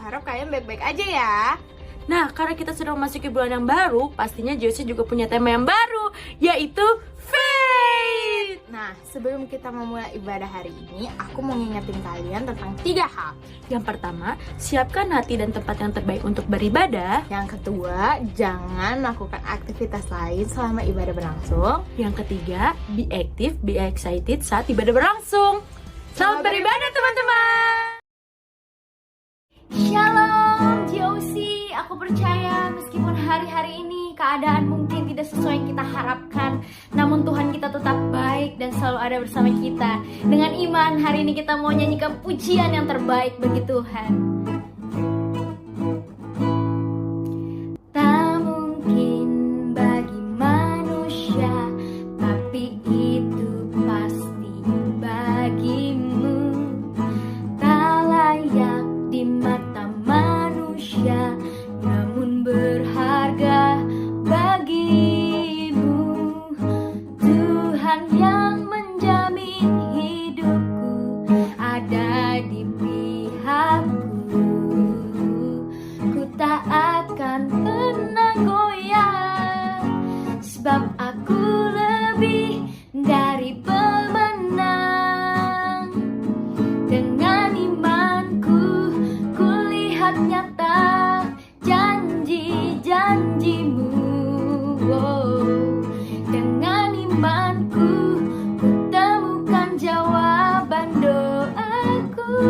harap kalian baik-baik aja ya. Nah, karena kita sudah memasuki bulan yang baru, pastinya Josie juga punya tema yang baru, yaitu faith. Nah, sebelum kita memulai ibadah hari ini, aku mau ngingetin kalian tentang 3 hal. Yang pertama, siapkan hati dan tempat yang terbaik untuk beribadah. Yang kedua, jangan melakukan aktivitas lain selama ibadah berlangsung. Yang ketiga, be active, be excited saat ibadah berlangsung. Selamat beribadah teman-teman. Shalom Josie, aku percaya meskipun hari-hari ini keadaan mungkin tidak sesuai yang kita harapkan, namun Tuhan kita tetap baik dan selalu ada bersama kita. Dengan iman hari ini kita mau nyanyikan pujian yang terbaik bagi Tuhan. Tak mungkin bagi manusia, tapi itu pasti bagimu. Tak layak di mata manusia, namun berharga bagimu. Tuhan yang menjamin hidupku ada di pihakku. Ku tak akan pernah goyah, sebab aku lebih dari pemenang. Dengan imanku kulihat nyata janji-janjimu. Dengan imanku ku temukan jawaban doaku.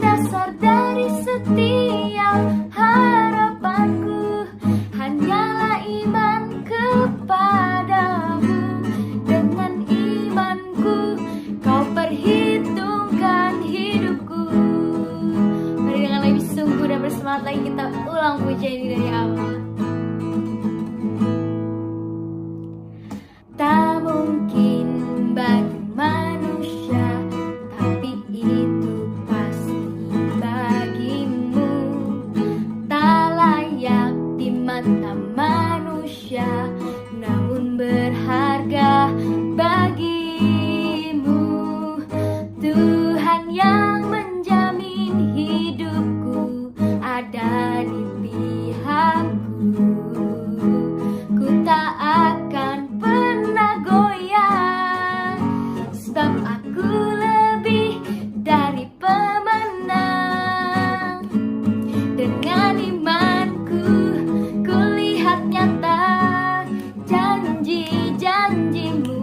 Dasar dari setiap harapanku hanyalah iman kepadamu. Dengan imanku kau perhitungkan hidupku. Mari dengan lebih sungguh dan bersemangat lagi kita ulang pujian ini dari awal. Tak mungkin bagi manusia, tapi itu pasti bagimu. Tak layak di mata manusia, namun berharga bagimu. Tuhan yang menjamin hidupku ada di pihakku. Ku tak akan pernah goyah, sebab aku lebih dari pemenang. Dengan imanku kulihat nyata janji-janjimu.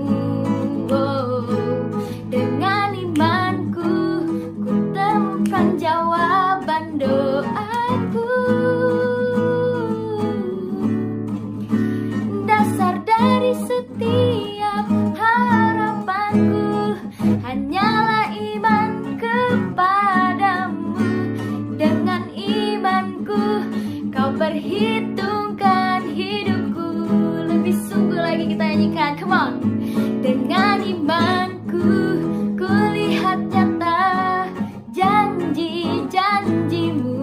Dengan imanku ku temukan jawaban doaku. Dasar dari setiap harapanku hanyalah iman kepadamu. Dengan imanku kau perhitungkan hidupku. Lebih sungguh lagi kita nyanyikan, come on. Dengan imanku kulihat nyata janji-janjimu.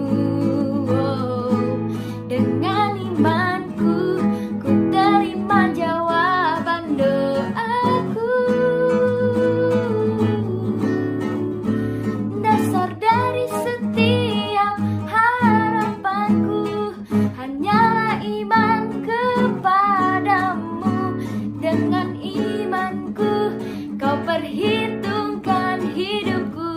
Dengan imanku ku terima jawaban doaku. Dasar dari setiap harapanku hanyalah iman kepadamu. Dengan imanku kau perhitungkan hidupku.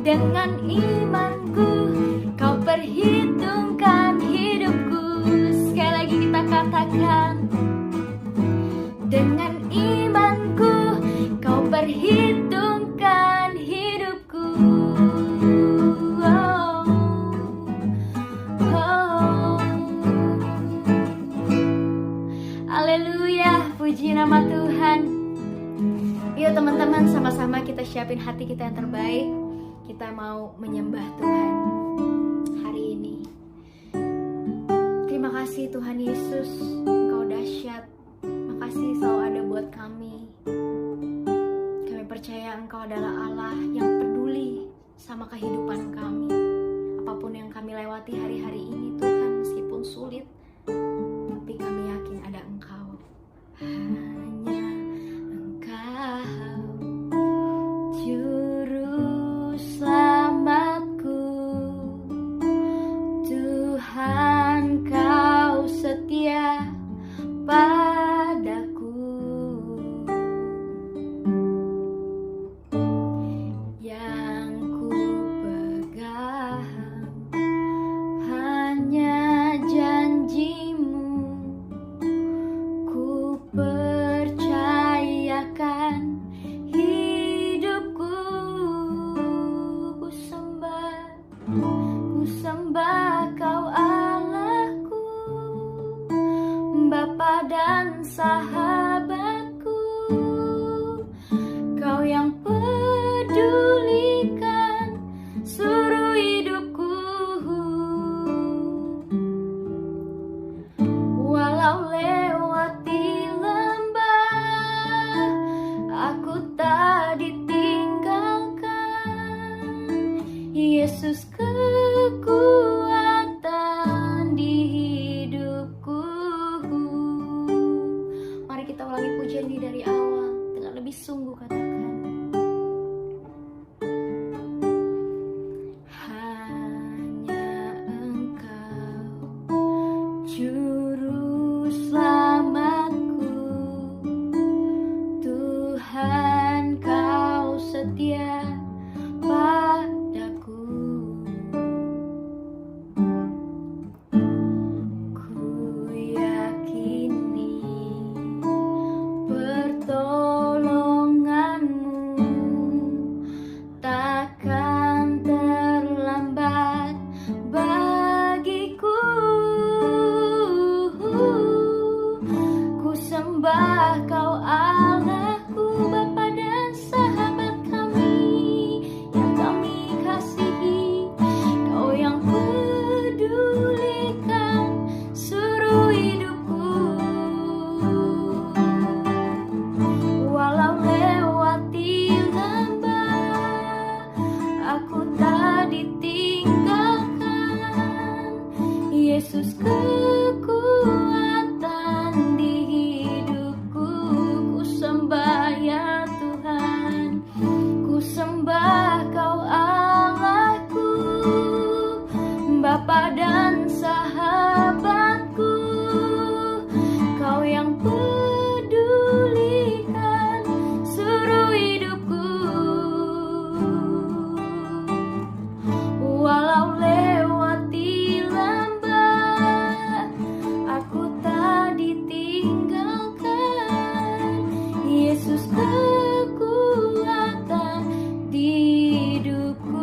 Dengan imanku kau perhitungkan hidupku. Sekali lagi kita katakan, dengan imanku kau perhitungkan hidupku. Oh, oh. Haleluya, puji nama Tuhan. Yuk teman-teman, sama-sama kita siapin hati kita yang terbaik. Kita mau menyembah Tuhan hari ini. Terima kasih Tuhan Yesus, Engkau dahsyat. Makasih selalu ada buat kami. Kami percaya Engkau adalah Allah yang peduli sama kehidupan kami. Apapun yang kami lewati hari-hari ini Tuhan, meskipun sulit, tapi kami yakin ada Engkau. Hanya Engkau kamu janji dari awal, dengan lebih sungguh katakan, hanya Engkau juru selamatku, Tuhan Kau setia padaku. Ku yakini pertolonganmu takkan terlambat bagiku. Ku sembah Kau Allahku, Bapa dan sahabat kami yang kami kasihi. Kau yang pedulikan seluruh hidupku. Walau lewati lembah, aku tak ditinggalkan. Yesus kekuatan di hidupku. Ku sembah ya Tuhan, ku sembah Kau Allahku, Bapa dan sahabatku. Kau yang pedulikan seluruh hidupku. Walau lewati lembah, aku tak ditinggalkan. Yesus kekuatan di hidupku.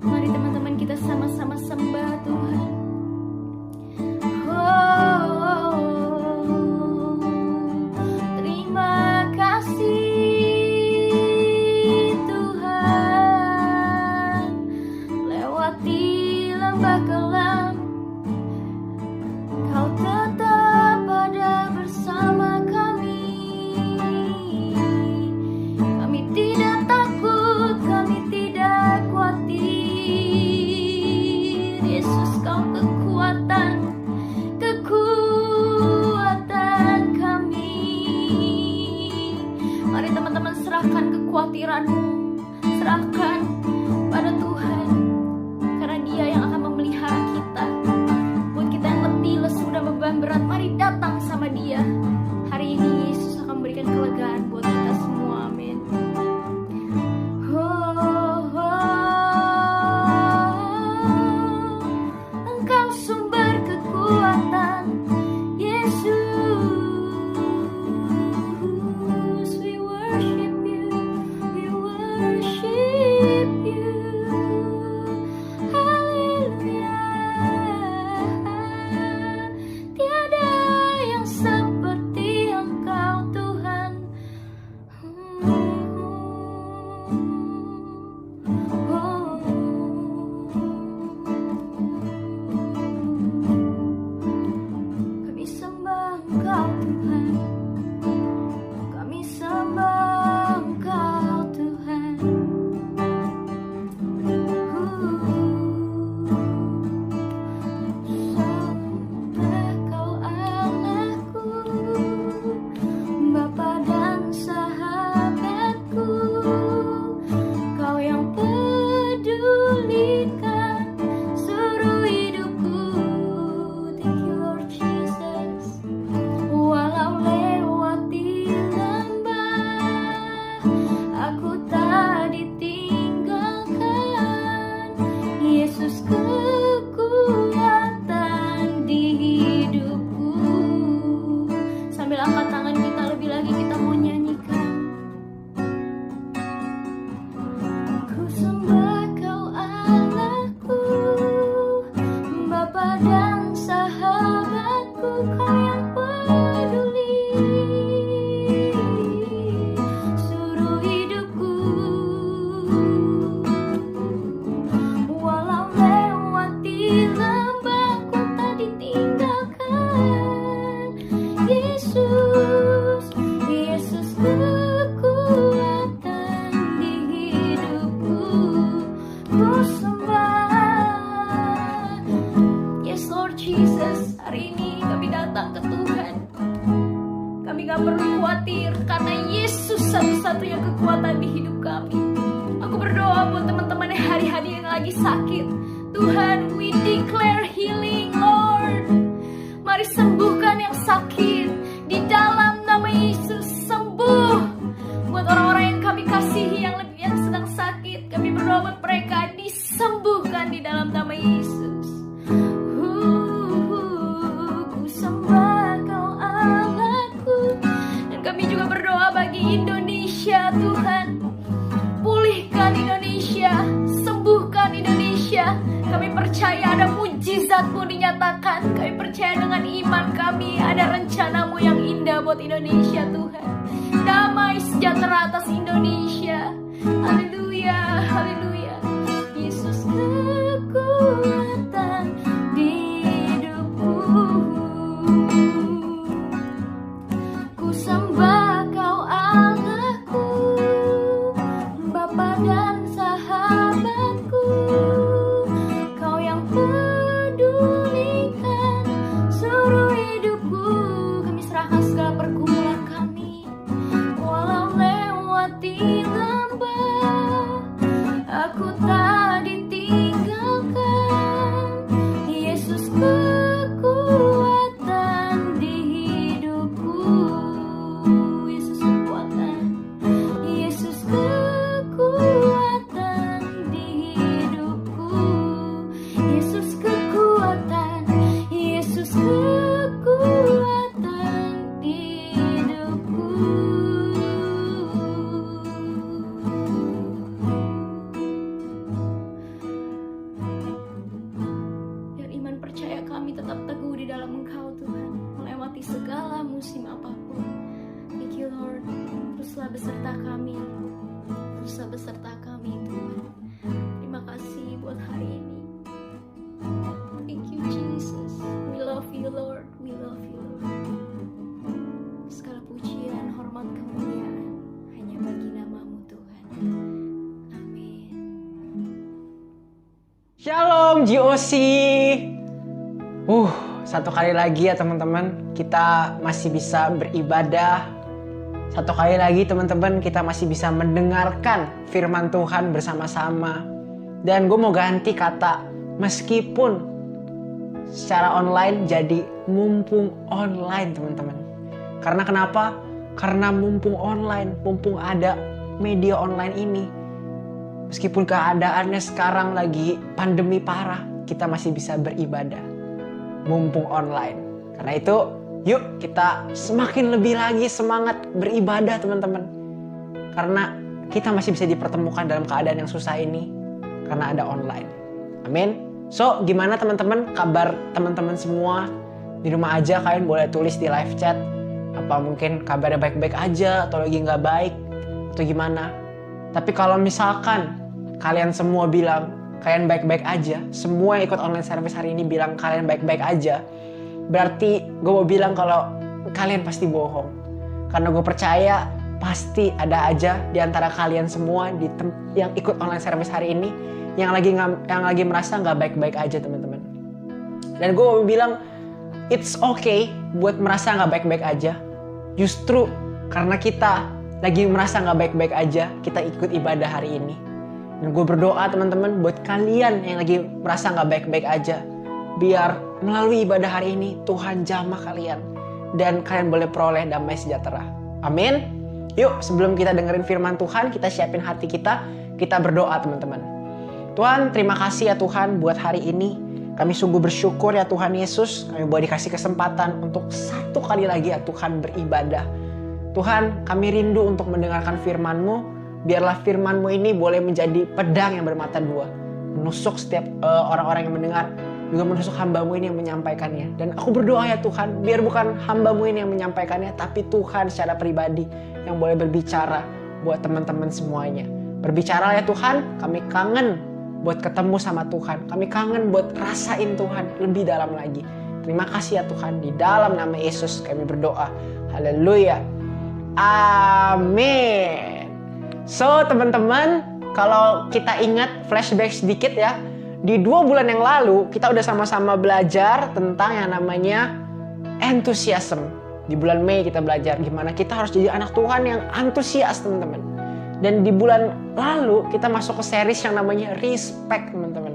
Mari teman-teman kita sama-sama sembah Tuhan. Terima kasih Tuhan, lewati lembah kelam, Kau tetap ada bersama kami. Kami tidak takut, kami tidak khawatir. Yesus Kau kekuatan kami. Mari teman-teman serahkan kekhawatiranmu, serahkan pada Tuhan, karena Dia yang akan memelihara kita. Buat kita yang letih, lesu, dan beban berat, mari datang sama Dia. Hari ini Yesus akan memberikan kelegaan buat kita semua. Amin. Engkau sumber kekuatan, Yesus. We worship You, we worship You. Haleluya. Tiada yang seperti Engkau Tuhan. Kami sembah Engkau Tuhan, kami sembah Engkau Tuhan. Sembah Kau Allahku, Bapa dan sahabatku. Kau yang pedulikan seluruh hidupku. Thank you Lord Jesus. Walau lewati Kami gak perlu khawatir karena Yesus satu-satunya kekuatan di hidup kami. Aku berdoa buat teman-teman yang hari-hari yang lagi sakit. Tuhan, we declare healing, Lord. Mari sembuhkan yang sakit. Di dalam nama Yesus, sembuh. Buat orang-orang yang kami kasihi yang sedang sakit, kami berdoa buat mereka disembuhkan di dalam nama Yesus. Ku sembah Kau Allahku. Dan kami juga berdoa bagi Indonesia, Tuhan. Pulihkan Indonesia, sembuhkan Indonesia. Kami percaya ada mujizat-Mu dinyatakan. Kami percaya dengan iman kami ada rencana-Mu yang indah buat Indonesia, Tuhan. Damai sejahtera atas Indonesia. Haleluya, haleluya. Yesus kekuatan di hidupku. Ku sembah Kau Allahku, Bapa dan sahabatku. Kau yang pedulikan seluruh hidupku. Kami serahkan segala pergumulan kami. Walau lewati lembah, aku tak ditinggalkan. Yesus kekuatan di hidupku. Yesus kekuatan. Yesus kekuatan di hidupku. Yesus kekuatan. Yesus kekuatan di hidupku. Biar iman percaya kami tetap teguh di dalam Engkau, Tuhan, melewati segala musim apapun. Thank you, Lord. Teruslah beserta kami. Teruslah beserta kami, Tuhan. Terima kasih buat hari ini. Thank you, Jesus. We love you, Lord. We love you, Lord. Segala pujian, hormat, kemuliaan hanya bagi nama-Mu, Tuhan. Amin. Shalom GOC. Satu kali lagi ya teman-teman, kita masih bisa beribadah. Satu kali lagi teman-teman, kita masih bisa mendengarkan firman Tuhan bersama-sama. Dan gue mau ganti kata meskipun secara online jadi mumpung online teman-teman. Karena kenapa? Karena mumpung online, mumpung ada media online ini. Meskipun keadaannya sekarang lagi pandemi parah, kita masih bisa beribadah. Mumpung online. Karena itu, yuk kita semakin lebih lagi semangat beribadah teman-teman. Karena kita masih bisa dipertemukan dalam keadaan yang susah ini. Karena ada online. Amin. So, gimana teman-teman kabar teman-teman semua? Di rumah aja kalian boleh tulis di live chat. Apa mungkin kabarnya baik-baik aja atau lagi nggak baik atau gimana. Tapi kalau misalkan kalian semua bilang kalian baik-baik aja, semua yang ikut online service hari ini bilang kalian baik-baik aja, berarti gue mau bilang kalau kalian pasti bohong. Karena gue percaya pasti ada aja di antara kalian semua yang ikut online service hari ini yang lagi merasa nggak baik-baik aja teman-teman. Dan gue mau bilang it's okay buat merasa nggak baik-baik aja. Justru karena kita lagi merasa nggak baik-baik aja, kita ikut ibadah hari ini. Dan gue berdoa teman-teman buat kalian yang lagi merasa nggak baik-baik aja, biar melalui ibadah hari ini Tuhan jamah kalian dan kalian boleh peroleh damai sejahtera. Amin. Yuk sebelum kita dengerin firman Tuhan, kita siapin hati kita berdoa teman-teman. Tuhan, terima kasih ya Tuhan buat hari ini. Kami sungguh bersyukur ya Tuhan Yesus, kami boleh dikasih kesempatan untuk satu kali lagi ya Tuhan beribadah. Tuhan, kami rindu untuk mendengarkan firman-Mu. Biarlah firman-Mu ini boleh menjadi pedang yang bermata dua, menusuk setiap orang-orang yang mendengar, juga menusuk hamba-Mu ini yang menyampaikannya. Dan aku berdoa ya Tuhan, biar bukan hamba-Mu ini yang menyampaikannya, tapi Tuhan secara pribadi yang boleh berbicara buat teman-teman semuanya. Berbicara ya Tuhan, kami kangen buat ketemu sama Tuhan. Kami kangen buat rasain Tuhan lebih dalam lagi. Terima kasih ya Tuhan, di dalam nama Yesus kami berdoa. Haleluya. Amin. So teman-teman, kalau kita ingat flashback sedikit ya, di 2 bulan yang lalu kita udah sama-sama belajar tentang yang namanya enthusiasm. Di bulan Mei kita belajar gimana kita harus jadi anak Tuhan yang antusias, teman-teman. Dan di bulan lalu kita masuk ke series yang namanya Respect, teman-teman.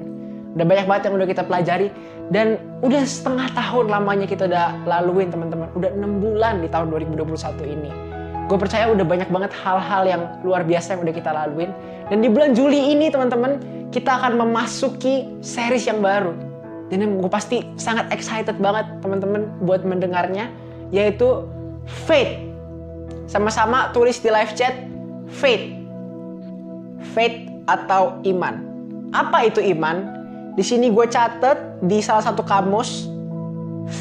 Udah banyak banget yang udah kita pelajari. Dan udah setengah tahun lamanya kita udah laluin, teman-teman. Udah 6 bulan di tahun 2021 ini. Gue percaya udah banyak banget hal-hal yang luar biasa yang udah kita laluin. Dan di bulan Juli ini, teman-teman, kita akan memasuki series yang baru. Dan gue pasti sangat excited banget, teman-teman, buat mendengarnya. Yaitu Faith. Sama-sama tulis di live chat, Faith. Faith atau iman. Apa itu iman? Di sini gue catat di salah satu kamus,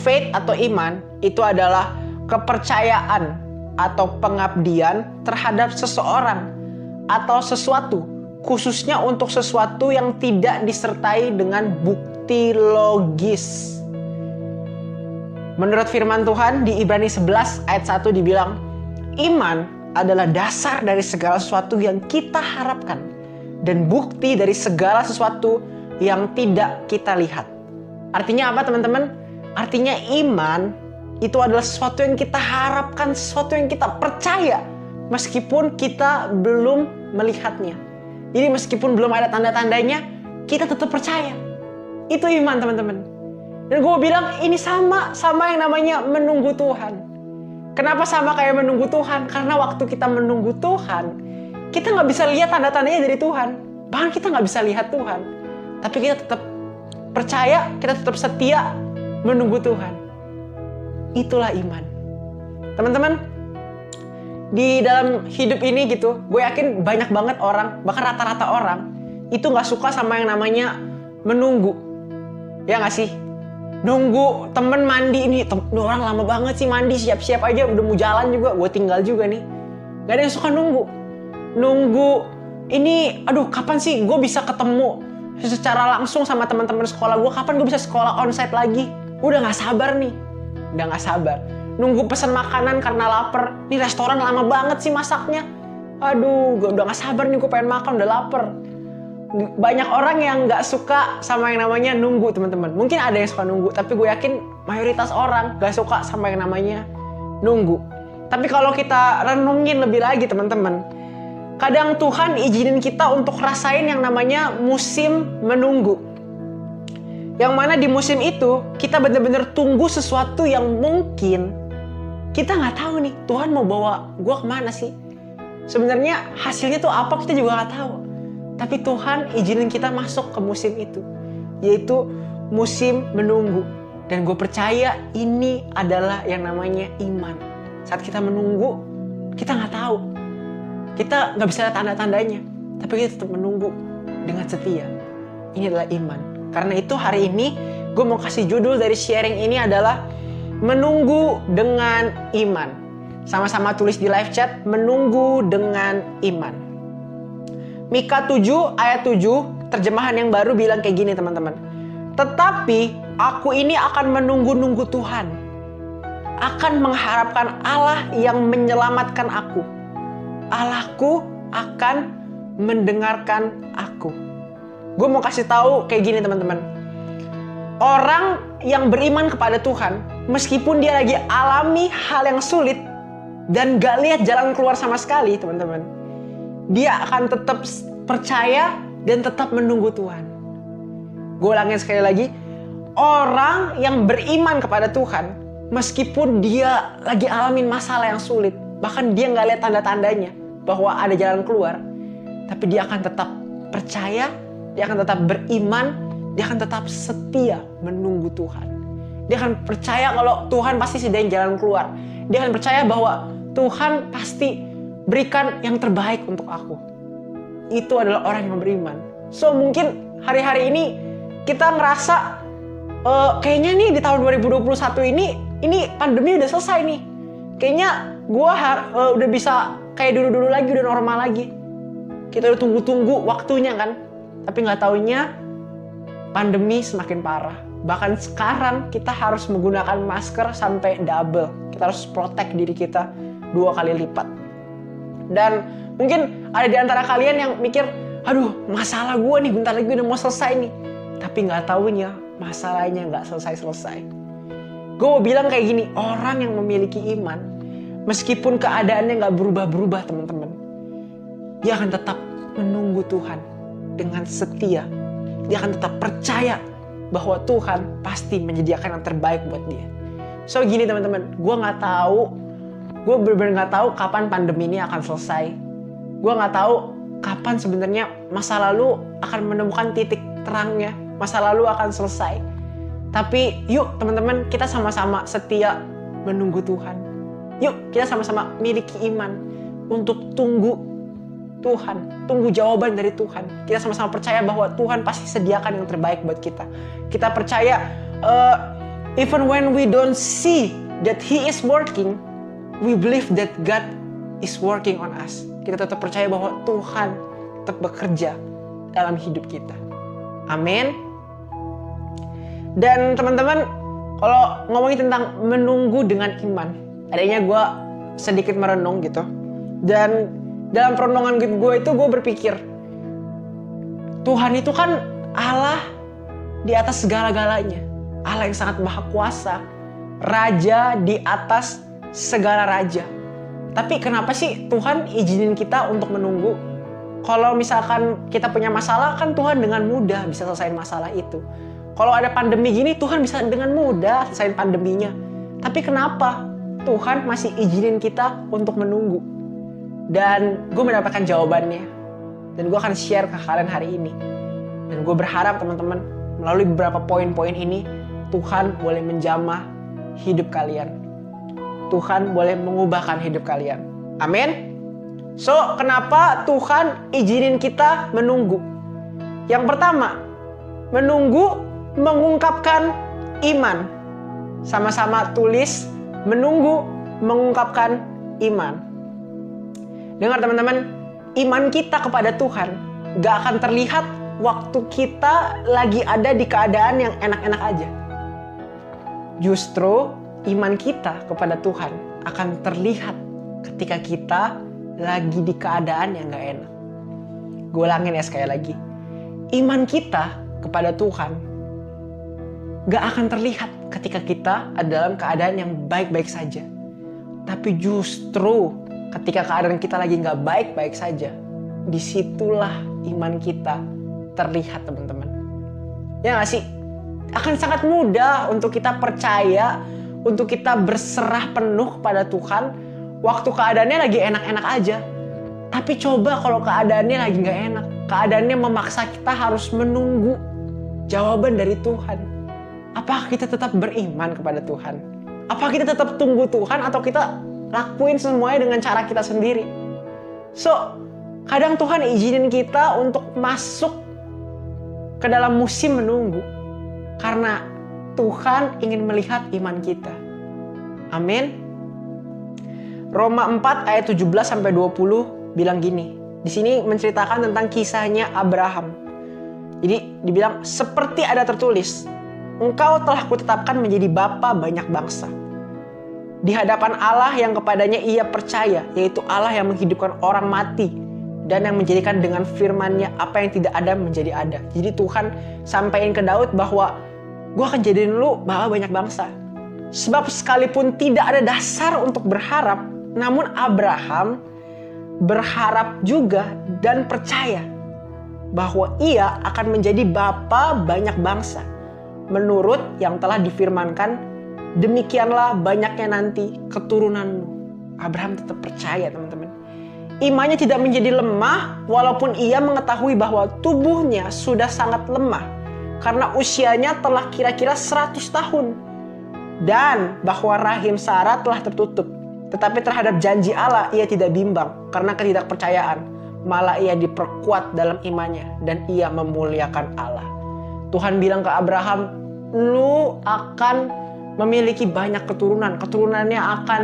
faith atau iman itu adalah kepercayaan atau pengabdian terhadap seseorang atau sesuatu, khususnya untuk sesuatu yang tidak disertai dengan bukti logis. Menurut firman Tuhan di Ibrani 11 ayat 1 dibilang, iman adalah dasar dari segala sesuatu yang kita harapkan dan bukti dari segala sesuatu yang tidak kita lihat. Artinya apa, teman-teman? Artinya iman itu adalah sesuatu yang kita harapkan, sesuatu yang kita percaya meskipun kita belum melihatnya. Jadi meskipun belum ada tanda-tandanya, kita tetap percaya. Itu iman, teman-teman. Dan gue bilang ini sama yang namanya menunggu Tuhan. Kenapa sama kayak menunggu Tuhan? Karena waktu kita menunggu Tuhan, kita nggak bisa lihat tanda-tandanya dari Tuhan. Bahkan kita nggak bisa lihat Tuhan. Tapi kita tetap percaya, kita tetap setia menunggu Tuhan. Itulah iman. Teman-teman, di dalam hidup ini gitu, gue yakin banyak banget orang, bahkan rata-rata orang, itu gak suka sama yang namanya menunggu. Ya gak sih? Nunggu temen mandi, ini orang lama banget sih mandi, siap-siap aja, udah mau jalan juga, gue tinggal juga nih. Gak ada yang suka nunggu. Nunggu, ini, aduh kapan sih gue bisa ketemu secara langsung sama teman-teman sekolah gue, kapan gue bisa sekolah onsite lagi. Udah gak sabar nih. Udah gak sabar. Nunggu pesan makanan karena lapar. Nih restoran lama banget sih masaknya. Aduh, gue udah gak sabar nih, gue pengen makan, udah lapar. Banyak orang yang gak suka sama yang namanya nunggu, teman-teman. Mungkin ada yang suka nunggu, tapi gue yakin mayoritas orang gak suka sama yang namanya nunggu. Tapi kalau kita renungin lebih lagi, teman-teman, kadang Tuhan izinin kita untuk rasain yang namanya musim menunggu. Yang mana di musim itu kita benar-benar tunggu sesuatu yang mungkin kita nggak tahu nih Tuhan mau bawa gue kemana sih. Sebenarnya hasilnya tuh apa kita juga nggak tahu. Tapi Tuhan izinin kita masuk ke musim itu, yaitu musim menunggu. Dan gue percaya ini adalah yang namanya iman. Saat kita menunggu, kita nggak tahu. Kita nggak bisa lihat tanda-tandanya, tapi kita tetap menunggu dengan setia. Ini adalah iman. Karena itu hari ini gue mau kasih judul dari sharing ini adalah menunggu dengan iman. Sama-sama tulis di live chat, menunggu dengan iman. Mika 7 ayat 7, terjemahan yang baru bilang kayak gini, teman-teman. Tetapi aku ini akan menunggu-nunggu Tuhan. Akan mengharapkan Allah yang menyelamatkan aku. Allahku akan mendengarkan aku. Gue mau kasih tahu kayak gini, teman-teman. Orang yang beriman kepada Tuhan, meskipun dia lagi alami hal yang sulit dan gak lihat jalan keluar sama sekali, teman-teman, dia akan tetap percaya dan tetap menunggu Tuhan. Gue ulangin sekali lagi. Orang yang beriman kepada Tuhan, meskipun dia lagi alamin masalah yang sulit, bahkan dia gak lihat tanda-tandanya bahwa ada jalan keluar, tapi dia akan tetap percaya, dia akan tetap beriman, dia akan tetap setia menunggu Tuhan. Dia akan percaya kalau Tuhan pasti sediain jalan keluar. Dia akan percaya bahwa Tuhan pasti berikan yang terbaik untuk aku. Itu adalah orang yang beriman. So mungkin hari-hari ini kita ngerasa kayaknya nih di tahun 2021 ini pandemi udah selesai nih. Kayaknya gue udah bisa kayak dulu-dulu lagi, udah normal lagi. Kita udah tunggu-tunggu waktunya kan. Tapi gak taunya pandemi semakin parah. Bahkan sekarang kita harus menggunakan masker sampai double. Kita harus protect diri kita 2 kali lipat. Dan mungkin ada di antara kalian yang mikir, aduh masalah gue nih bentar lagi udah mau selesai nih. Tapi gak taunya masalahnya gak selesai-selesai. Gue mau bilang kayak gini, orang yang memiliki iman, meskipun keadaannya gak berubah-berubah teman-teman, dia akan tetap menunggu Tuhan dengan setia. Dia akan tetap percaya bahwa Tuhan pasti menyediakan yang terbaik buat dia. So gini teman-teman, gue benar-benar gak tahu kapan pandemi ini akan selesai. Gue gak tahu kapan sebenarnya masa lalu akan menemukan titik terangnya. Masa lalu akan selesai. Tapi yuk teman-teman, kita sama-sama setia menunggu Tuhan. Yuk kita sama-sama miliki iman untuk tunggu Tuhan, tunggu jawaban dari Tuhan. Kita sama-sama percaya bahwa Tuhan pasti sediakan yang terbaik buat kita. Kita percaya even when we don't see that He is working, we believe that God is working on us. Kita tetap percaya bahwa Tuhan tetap bekerja dalam hidup kita. Amin. Dan teman-teman, kalau ngomongin tentang menunggu dengan iman, adanya gue sedikit merenung gitu. Dan dalam perenungan gue itu gue berpikir, Tuhan itu kan Allah di atas segala-galanya. Allah yang sangat maha kuasa, Raja di atas segala raja. Tapi kenapa sih Tuhan izinin kita untuk menunggu? Kalau misalkan kita punya masalah, kan Tuhan dengan mudah bisa selesaiin masalah itu. Kalau ada pandemi gini, Tuhan bisa dengan mudah selesaiin pandeminya. Tapi kenapa Tuhan masih izinin kita untuk menunggu? Dan gue mendapatkan jawabannya. Dan gue akan share ke kalian hari ini. Dan gue berharap teman-teman, melalui beberapa poin-poin ini, Tuhan boleh menjamah hidup kalian. Tuhan boleh mengubahkan hidup kalian. Amin. So, kenapa Tuhan izinin kita menunggu? Yang pertama, menunggu mengungkapkan iman. Sama-sama tulis, menunggu mengungkapkan iman. Dengar teman-teman, iman kita kepada Tuhan gak akan terlihat waktu kita lagi ada di keadaan yang enak-enak aja. Justru iman kita kepada Tuhan akan terlihat ketika kita lagi di keadaan yang gak enak. Gue ulangin ya sekali lagi. Iman kita kepada Tuhan gak akan terlihat ketika kita ada dalam keadaan yang baik-baik saja. Tapi justru ketika keadaan kita lagi gak baik-baik saja, disitulah iman kita terlihat teman-teman. Ya gak sih? Akan sangat mudah untuk kita percaya, untuk kita berserah penuh kepada Tuhan waktu keadaannya lagi enak-enak aja. Tapi coba kalau keadaannya lagi gak enak, keadaannya memaksa kita harus menunggu jawaban dari Tuhan. Apakah kita tetap beriman kepada Tuhan? Apakah kita tetap tunggu Tuhan atau kita lakuin semuanya dengan cara kita sendiri? So, kadang Tuhan izinin kita untuk masuk ke dalam musim menunggu. Karena Tuhan ingin melihat iman kita. Amin. Roma 4 ayat 17-20 bilang gini. Di sini menceritakan tentang kisahnya Abraham. Jadi dibilang seperti ada tertulis, Engkau telah kutetapkan menjadi bapa banyak bangsa. Di hadapan Allah yang kepadanya ia percaya, yaitu Allah yang menghidupkan orang mati dan yang menjadikan dengan firman-Nya apa yang tidak ada menjadi ada. Jadi Tuhan sampaikan ke Daud bahwa gue akan jadiin lu bapa banyak bangsa. Sebab sekalipun tidak ada dasar untuk berharap, namun Abraham berharap juga dan percaya bahwa ia akan menjadi bapa banyak bangsa. Menurut yang telah difirmankan, demikianlah banyaknya nanti keturunanmu. Abraham tetap percaya teman-teman. Imannya tidak menjadi lemah walaupun ia mengetahui bahwa tubuhnya sudah sangat lemah. Karena usianya telah kira-kira 100 tahun. Dan bahwa rahim Sarah telah tertutup. Tetapi terhadap janji Allah ia tidak bimbang karena ketidakpercayaan. Malah ia diperkuat dalam imannya dan ia memuliakan Allah. Tuhan bilang ke Abraham, lu akan memiliki banyak keturunan. Keturunannya akan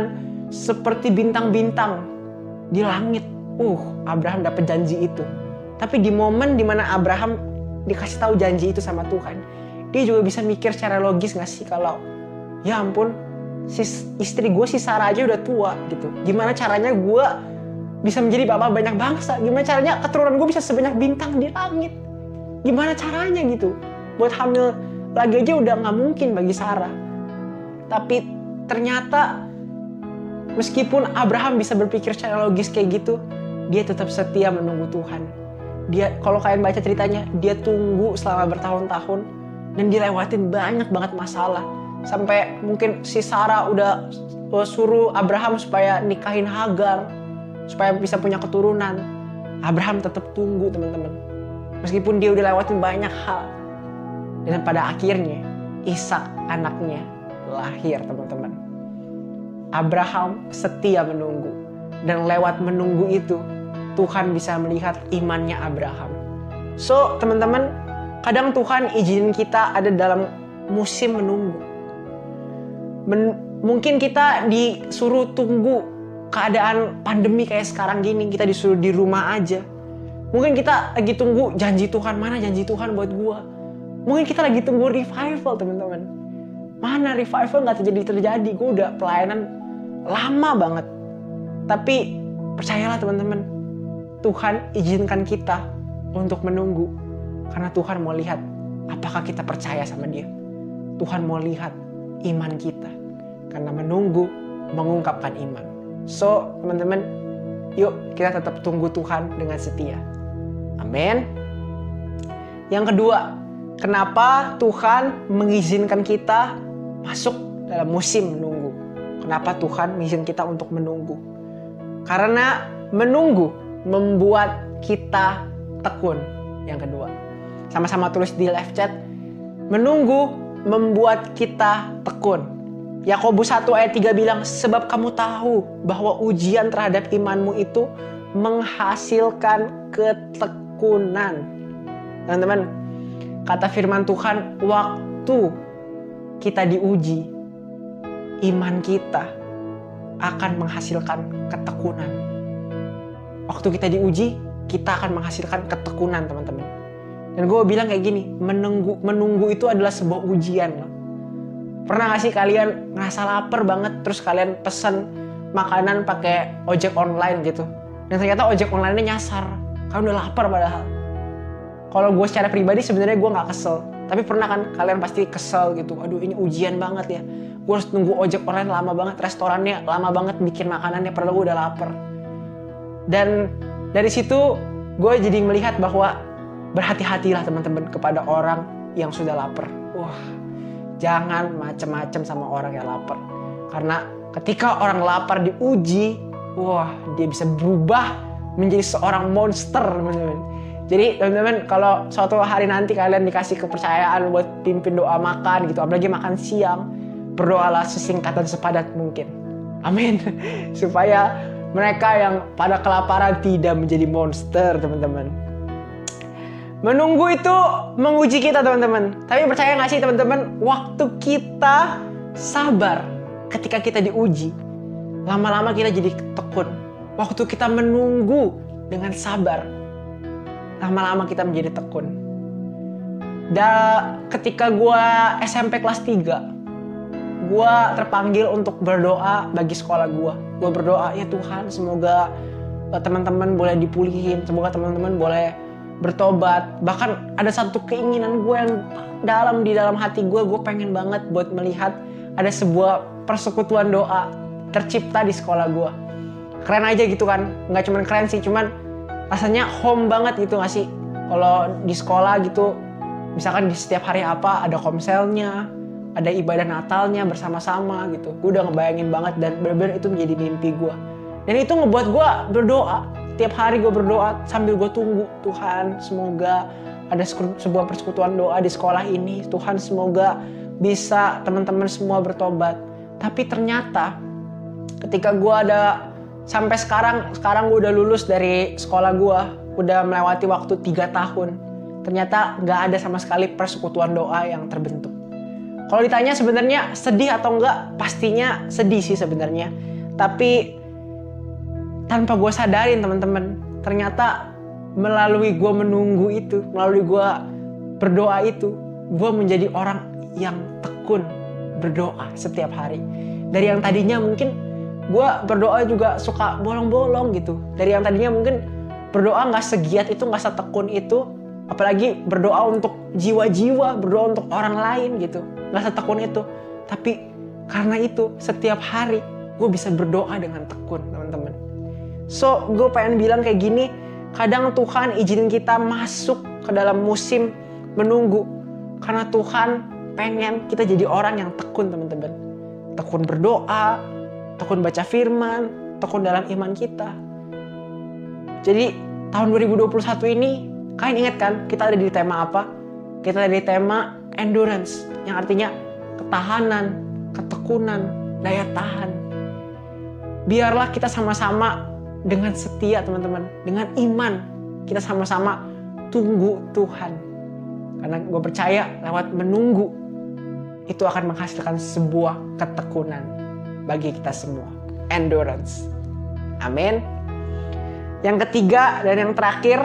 seperti bintang-bintang di langit. Abraham dapat janji itu. Tapi di momen dimana Abraham dikasih tahu janji itu sama Tuhan, dia juga bisa mikir secara logis gak sih kalau, ya ampun, istri gue si Sarah aja udah tua gitu. Gimana caranya gue bisa menjadi bapak banyak bangsa? Gimana caranya keturunan gue bisa sebanyak bintang di langit? Gimana caranya gitu? Buat hamil lagi aja udah gak mungkin bagi Sarah. Tapi ternyata meskipun Abraham bisa berpikir secara logis kayak gitu, dia tetap setia menunggu Tuhan. Dia, kalau kalian baca ceritanya, dia tunggu selama bertahun-tahun dan dilewatin banyak banget masalah. Sampai mungkin si Sarah udah suruh Abraham supaya nikahin Hagar, supaya bisa punya keturunan. Abraham tetap tunggu, teman-teman. Meskipun dia udah lewatin banyak hal. Dan pada akhirnya Ishak anaknya lahir, teman-teman. Abraham setia menunggu. Dan lewat menunggu itu Tuhan bisa melihat imannya Abraham. So, teman-teman, kadang Tuhan izinin kita ada dalam musim menunggu. Mungkin kita disuruh tunggu keadaan pandemi kayak sekarang gini, kita disuruh di rumah aja. Mungkin kita lagi tunggu janji Tuhan, mana janji Tuhan buat gua. Mungkin kita lagi tunggu revival, teman-teman. Mana revival gak terjadi. Gua udah pelayanan lama banget. Tapi percayalah, teman-teman, Tuhan izinkan kita untuk menunggu. Karena Tuhan mau lihat apakah kita percaya sama Dia. Tuhan mau lihat iman kita. Karena menunggu mengungkapkan iman. So, teman-teman, yuk kita tetap tunggu Tuhan dengan setia. Amin. Yang kedua, kenapa Tuhan mengizinkan kita masuk dalam musim menunggu? Kenapa Tuhan mengizinkan kita untuk menunggu? Karena menunggu membuat kita tekun. Yang kedua, sama-sama tulis di live chat. Menunggu membuat kita tekun. Yakobus 1 ayat 3 bilang, sebab kamu tahu bahwa ujian terhadap imanmu itu menghasilkan ketekunan. Teman-teman, kata firman Tuhan, waktu kita diuji, iman kita akan menghasilkan ketekunan. Waktu kita diuji, kita akan menghasilkan ketekunan, teman-teman. Dan gue bilang kayak gini, menunggu itu adalah sebuah ujian loh. Pernah gak sih kalian ngerasa lapar banget, terus kalian pesen makanan pakai ojek online gitu, dan ternyata ojek online-nya nyasar, kalian udah lapar padahal. Kalau gue secara pribadi sebenarnya gue gak kesel, tapi pernah kan kalian pasti kesel gitu, aduh ini ujian banget ya, gue harus nunggu ojek online lama banget, restorannya lama banget bikin makanannya, padahal gue udah lapar. Dan dari situ gue jadi melihat bahwa berhati-hatilah, teman-teman, kepada orang yang sudah lapar. Jangan macem-macem sama orang yang lapar. Karena ketika orang lapar diuji, dia bisa berubah menjadi seorang monster, teman-teman. Jadi, teman-teman, kalau suatu hari nanti kalian dikasih kepercayaan buat pimpin doa makan gitu, apalagi makan siang, berdoalah sesingkat dan sepadat mungkin. Amin. Supaya mereka yang pada kelaparan tidak menjadi monster, teman-teman. Menunggu itu menguji kita, teman-teman. Tapi percaya gak sih, teman-teman, waktu kita sabar ketika kita diuji, lama-lama kita jadi tekun. Waktu kita menunggu dengan sabar, lama-lama kita menjadi tekun. Dan ketika gue SMP kelas 3, gue terpanggil untuk berdoa bagi sekolah gue. Gue berdoa, ya Tuhan, semoga teman-teman boleh dipulihin, semoga teman-teman boleh bertobat. Bahkan ada satu keinginan gue yang dalam di dalam hati gue pengen banget buat melihat ada sebuah persekutuan doa tercipta di sekolah gue. Keren aja gitu kan, nggak cuman keren sih, cuman rasanya home banget gitu nggak sih? Kalau di sekolah gitu, misalkan di setiap hari apa ada komselnya, ada ibadah Natalnya bersama-sama gitu. Gue udah ngebayangin banget dan benar-benar itu menjadi mimpi gue. Dan itu ngebuat gue berdoa. Tiap hari gue berdoa sambil gue tunggu, Tuhan semoga ada sebuah persekutuan doa di sekolah ini. Tuhan semoga bisa teman-teman semua bertobat. Tapi ternyata ketika gue ada sampai sekarang gue udah lulus dari sekolah gue, udah melewati waktu 3 tahun. Ternyata gak ada sama sekali persekutuan doa yang terbentuk. Kalau ditanya sebenarnya sedih atau enggak, pastinya sedih sih sebenarnya. Tapi tanpa gue sadarin, teman-teman, ternyata melalui gue menunggu itu, melalui gue berdoa itu, gue menjadi orang yang tekun berdoa setiap hari. Dari yang tadinya mungkin gue berdoa juga suka bolong-bolong gitu. Dari yang tadinya mungkin berdoa gak segiat itu, gak setekun itu, apalagi berdoa untuk jiwa-jiwa, berdoa untuk orang lain gitu, gak setekun itu. Tapi Karena itu setiap hari gue bisa berdoa dengan tekun, teman-teman. So, gue pengen bilang kayak gini, kadang Tuhan izinin kita masuk ke dalam musim menunggu. Karena Tuhan pengen kita jadi orang yang tekun, teman-teman. Tekun berdoa, tekun baca firman, tekun dalam iman kita. Jadi tahun 2021 ini, kalian ingat kan kita ada di tema apa? Kita ada di tema endurance, yang artinya ketahanan, ketekunan, daya tahan. Biarlah kita sama-sama dengan setia, teman-teman, dengan iman, kita sama-sama tunggu Tuhan. Karena gue percaya lewat menunggu itu akan menghasilkan sebuah ketekunan bagi kita semua. Endurance. Amin. Yang ketiga dan yang terakhir,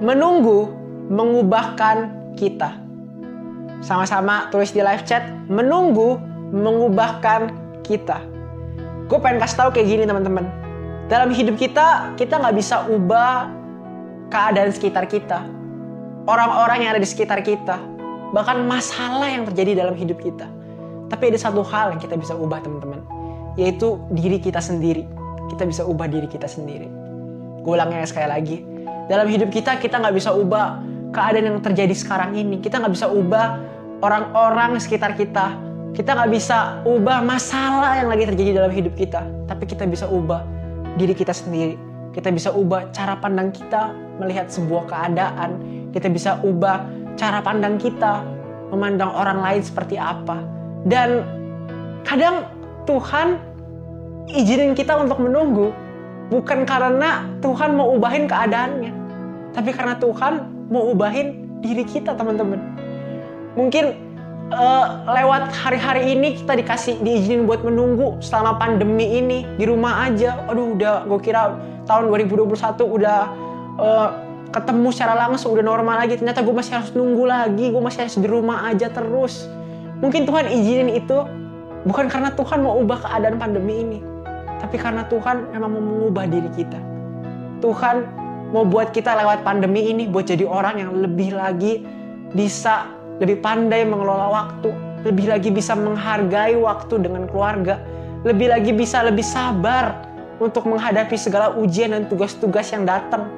menunggu mengubahkan kita. Sama-sama tulis di live chat, menunggu mengubahkan kita. Gue pengen kasih tahu kayak gini, teman-teman. Dalam hidup kita nggak bisa ubah keadaan sekitar kita, orang-orang yang ada di sekitar kita, bahkan masalah yang terjadi dalam hidup kita. Tapi ada satu hal yang kita bisa ubah, teman-teman, yaitu diri kita sendiri. Kita bisa ubah diri kita sendiri. Gue ulangnya sekali lagi, dalam hidup kita nggak bisa ubah keadaan yang terjadi sekarang ini. Kita nggak bisa ubah orang-orang sekitar kita. Kita nggak bisa ubah masalah yang lagi terjadi dalam hidup kita. Tapi kita bisa ubah diri kita sendiri. Kita bisa ubah cara pandang kita melihat sebuah keadaan. Kita bisa ubah cara pandang kita memandang orang lain seperti apa. Dan kadang Tuhan izinin kita untuk menunggu bukan karena Tuhan mau ubahin keadaannya, tapi karena Tuhan mau ubahin diri kita, teman-teman. Mungkin lewat hari-hari ini kita diizinin buat menunggu selama pandemi ini di rumah aja. Aduh, gue kira tahun 2021 udah ketemu secara langsung, udah normal lagi. Ternyata gue masih harus nunggu lagi, gue masih harus di rumah aja terus. Mungkin Tuhan izinin itu bukan karena Tuhan mau ubah keadaan pandemi ini, tapi karena Tuhan memang mau mengubah diri kita. Tuhan mau buat kita lewat pandemi ini buat jadi orang yang lebih lagi bisa lebih pandai mengelola waktu, lebih lagi bisa menghargai waktu dengan keluarga, lebih lagi bisa lebih sabar untuk menghadapi segala ujian dan tugas-tugas yang datang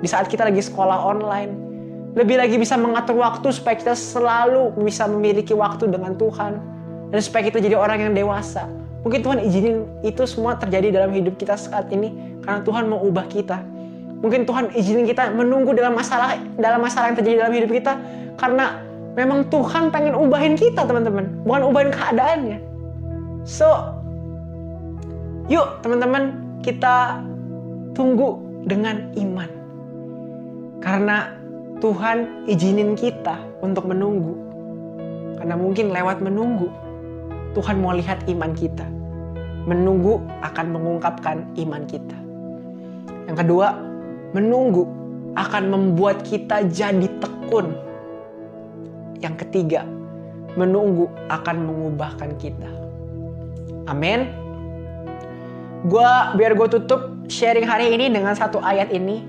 di saat kita lagi sekolah online. Lebih lagi bisa mengatur waktu supaya kita selalu bisa memiliki waktu dengan Tuhan dan supaya kita jadi orang yang dewasa. Mungkin Tuhan izinin itu semua terjadi dalam hidup kita saat ini karena Tuhan mau ubah kita. Mungkin Tuhan izinin kita menunggu dalam masalah yang terjadi dalam hidup kita karena memang Tuhan pengen ubahin kita, teman-teman, bukan ubahin keadaannya. So, yuk teman-teman, kita tunggu dengan iman. Karena Tuhan izinin kita untuk menunggu. Karena mungkin lewat menunggu, Tuhan mau lihat iman kita. Menunggu akan mengungkapkan iman kita. Yang kedua, menunggu akan membuat kita jadi tekun. Yang ketiga, menunggu akan mengubahkan kita. Amin. Biar gue tutup sharing hari ini dengan satu ayat ini.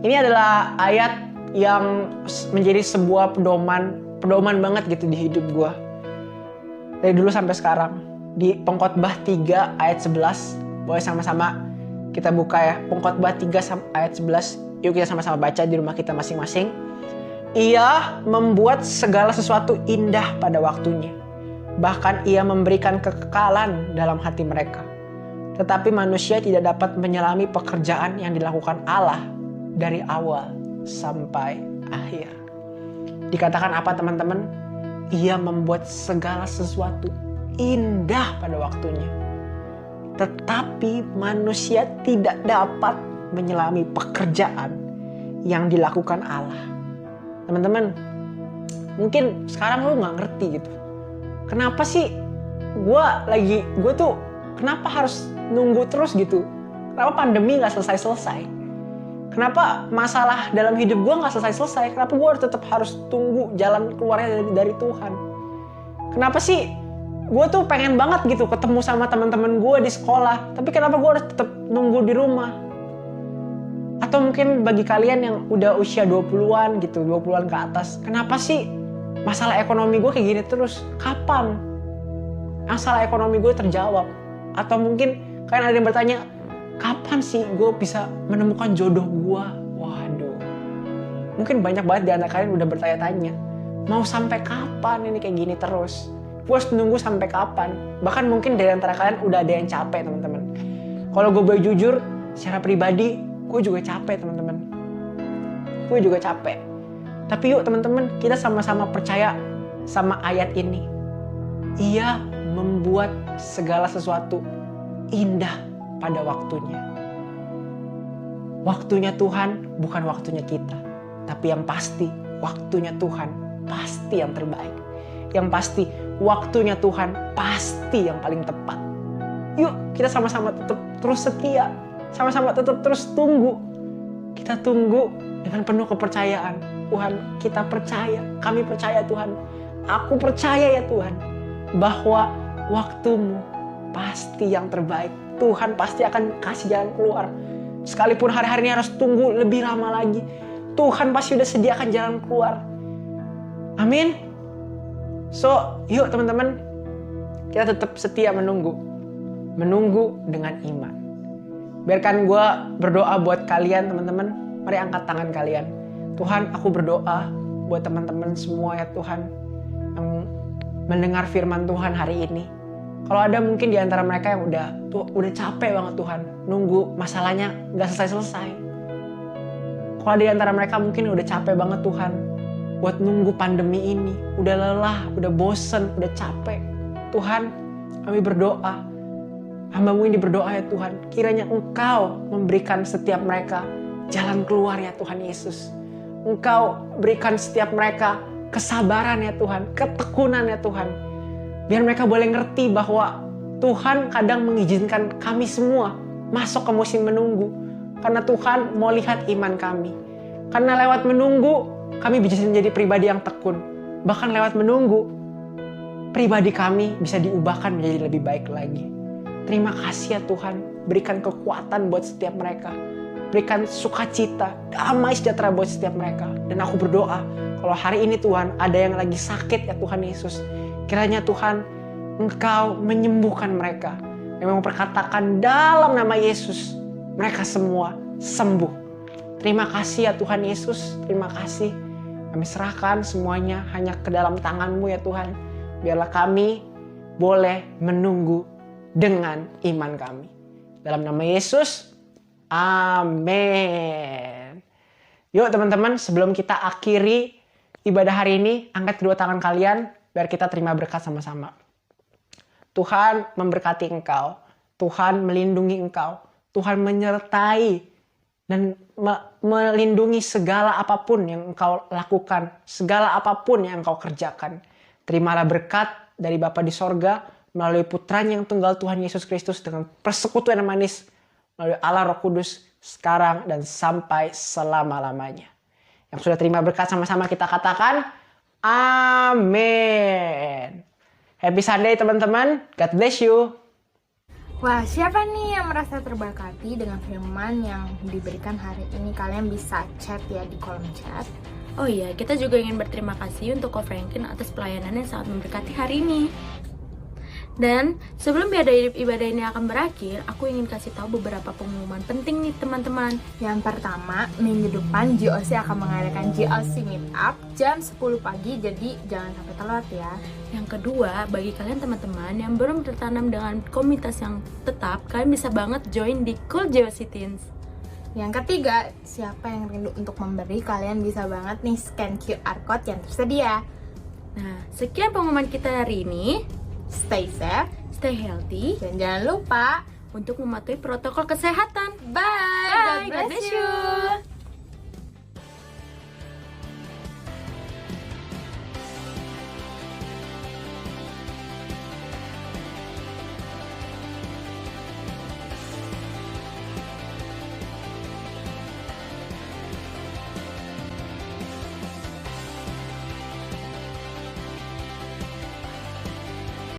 Ini adalah ayat yang menjadi sebuah pedoman banget gitu di hidup gue. Dari dulu sampai sekarang. Di Pengkhotbah 3 ayat 11. Boleh sama-sama kita buka ya. Pengkhotbah 3 ayat 11. Yuk kita sama-sama baca di rumah kita masing-masing. Ia membuat segala sesuatu indah pada waktunya. Bahkan ia memberikan kekekalan dalam hati mereka. Tetapi manusia tidak dapat menyelami pekerjaan yang dilakukan Allah dari awal sampai akhir. Dikatakan apa, teman-teman? Ia membuat segala sesuatu indah pada waktunya. Tetapi manusia tidak dapat menyelami pekerjaan yang dilakukan Allah. Teman-teman, mungkin sekarang lu gak ngerti gitu. Kenapa sih gue tuh kenapa harus nunggu terus gitu? Kenapa pandemi gak selesai-selesai? Kenapa masalah dalam hidup gue gak selesai-selesai? Kenapa gue tetap harus tunggu jalan keluarnya dari Tuhan? Kenapa sih gue tuh pengen banget gitu ketemu sama teman-teman gue di sekolah, tapi kenapa gue harus tetap nunggu di rumah? Atau mungkin bagi kalian yang udah usia 20-an gitu, 20-an ke atas, kenapa sih masalah ekonomi gue kayak gini terus? Kapan? masalah ekonomi gue terjawab. Atau mungkin kalian ada yang bertanya, kapan sih gue bisa menemukan jodoh gue? Waduh, mungkin banyak banget di antara kalian udah bertanya-tanya, mau sampai kapan ini kayak gini terus? Gue harus nunggu sampai kapan? Bahkan mungkin dari antara kalian udah ada yang capek, teman-teman. Kalau gue boleh jujur, secara pribadi, gue juga capek, teman-teman. Gue juga capek. Tapi yuk teman-teman, kita sama-sama percaya sama ayat ini. Ia membuat segala sesuatu indah pada waktunya. Waktunya Tuhan bukan waktunya kita. Tapi yang pasti, waktunya Tuhan pasti yang terbaik. Yang pasti, waktunya Tuhan pasti yang paling tepat. Yuk, kita sama-sama tetap terus setia. Sama-sama tetap terus tunggu. Kita tunggu dengan penuh kepercayaan. Tuhan, kita percaya. Kami percaya Tuhan. Aku percaya ya Tuhan. Bahwa waktumu pasti yang terbaik. Tuhan pasti akan kasih jalan keluar. Sekalipun hari-hari ini harus tunggu lebih lama lagi. Tuhan pasti udah sediakan jalan keluar. Amin. So, yuk teman-teman. Kita tetap setia menunggu. Menunggu dengan iman. Biarkan gue berdoa buat kalian teman-teman. Mari angkat tangan kalian. Tuhan, aku berdoa buat teman-teman semua ya Tuhan. Yang mendengar firman Tuhan hari ini. Kalau ada mungkin di antara mereka yang udah capek banget Tuhan. Nunggu masalahnya gak selesai-selesai. Kalau ada di antara mereka mungkin udah capek banget Tuhan. Buat nunggu pandemi ini. Udah lelah, udah bosen, udah capek. Tuhan, kami berdoa. Hamba-Mu ini berdoa ya Tuhan. Kiranya Engkau memberikan setiap mereka jalan keluar ya Tuhan Yesus. Engkau berikan setiap mereka kesabaran ya Tuhan. Ketekunan ya Tuhan. Biar mereka boleh ngerti bahwa Tuhan kadang mengizinkan kami semua masuk ke musim menunggu. Karena Tuhan mau lihat iman kami. Karena lewat menunggu, kami bisa menjadi pribadi yang tekun. Bahkan lewat menunggu, pribadi kami bisa diubahkan menjadi lebih baik lagi. Terima kasih ya Tuhan. Berikan kekuatan buat setiap mereka. Berikan sukacita, damai sejahtera buat setiap mereka. Dan aku berdoa, kalau hari ini Tuhan ada yang lagi sakit ya Tuhan Yesus. Kiranya Tuhan, Engkau menyembuhkan mereka. Memang memperkatakan dalam nama Yesus, mereka semua sembuh. Terima kasih ya Tuhan Yesus, terima kasih. Kami serahkan semuanya hanya ke dalam tangan-Mu ya Tuhan. Biarlah kami boleh menunggu dengan iman kami. Dalam nama Yesus, amin. Yuk teman-teman, sebelum kita akhiri ibadah hari ini, angkat kedua tangan kalian biar kita terima berkat sama-sama. Tuhan memberkati engkau. Tuhan melindungi engkau. Tuhan menyertai dan melindungi segala apapun yang engkau lakukan. Segala apapun yang engkau kerjakan. Terimalah berkat dari Bapa di sorga melalui putranya yang tunggal Tuhan Yesus Kristus dengan persekutuan yang manis melalui Allah Roh Kudus sekarang dan sampai selama-lamanya. Yang sudah terima berkat sama-sama kita katakan amin. Happy Sunday teman-teman. God bless you. Wah, siapa nih yang merasa terberkati dengan firman yang diberikan hari ini? Kalian bisa chat ya di kolom chat. Oh iya, kita juga ingin berterima kasih untuk Ko Franklin atas pelayanan yang sangat memberkati hari ini. Dan sebelum ibadah ini akan berakhir, aku ingin kasih tahu beberapa pengumuman penting nih teman-teman. Yang pertama, minggu depan GOC akan mengadakan GOC Meetup jam 10 pagi, jadi jangan sampai telat ya. Yang kedua, bagi kalian teman-teman yang belum tertanam dengan komunitas yang tetap, kalian bisa banget join di Cool GOC Teens. Yang ketiga, siapa yang rindu untuk memberi, kalian bisa banget nih scan QR Code yang tersedia. Nah, sekian pengumuman kita hari ini. Stay safe, Stay healthy, dan jangan lupa untuk mematuhi protokol kesehatan. bye. God bless you.